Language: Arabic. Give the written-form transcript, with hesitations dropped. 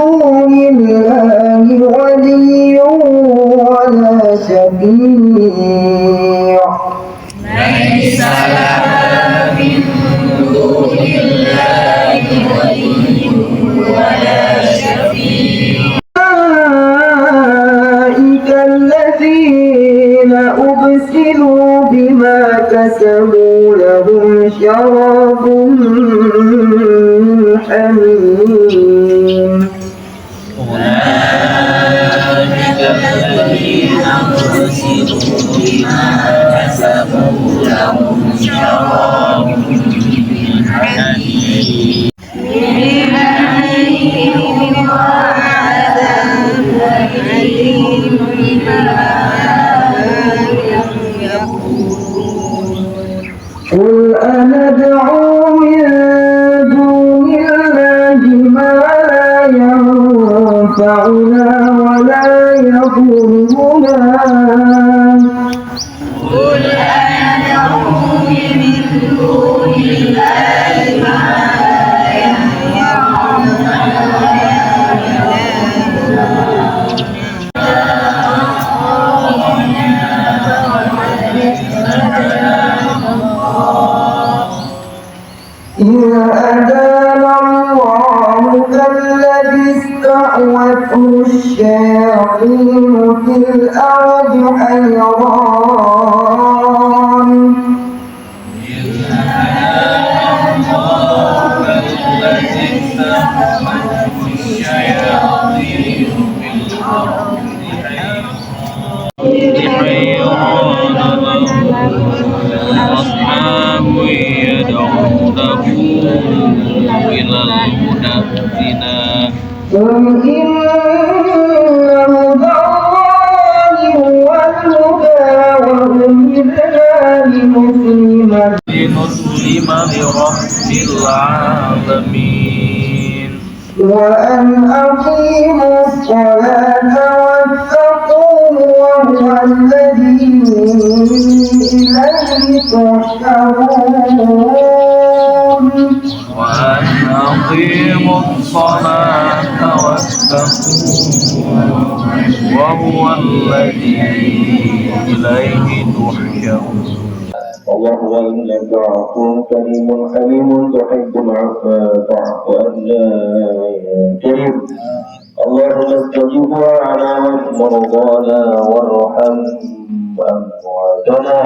دون الله ولي ولا شفيع ليس لها من دون الله ولي ولا شفيع أولئك الذين أبسلوا بما كسبوا لهم شراب من حميم أولئك الذين أرسلوا بما كسبوا لهم شراب من حميم وعذاب أليم بما يقولون قل أندعو من دون الله ما لا ينفعنا ولا يضرنا قل أندعو من دون الله ما لا ينفعنا ولا إن هدانا الله كالذي استعوته الشياطين في الأرض حيران أصحاب يدعونه إلى الهدى ائتنا قل إن هدى الله هو الهدى وأمرنا لنسلم لرب العالمين وأن أقيموا الصلاة واتقوه وهو الذي إليه تحشرون وأن أقيموا الصلاة واتقوه وهو الذي إليه تحشرون الله إنك عفو كريم حليم تحب العفو فاعف عنا يا كريم اللهم استجب على مرضانا وارحم أمواتنا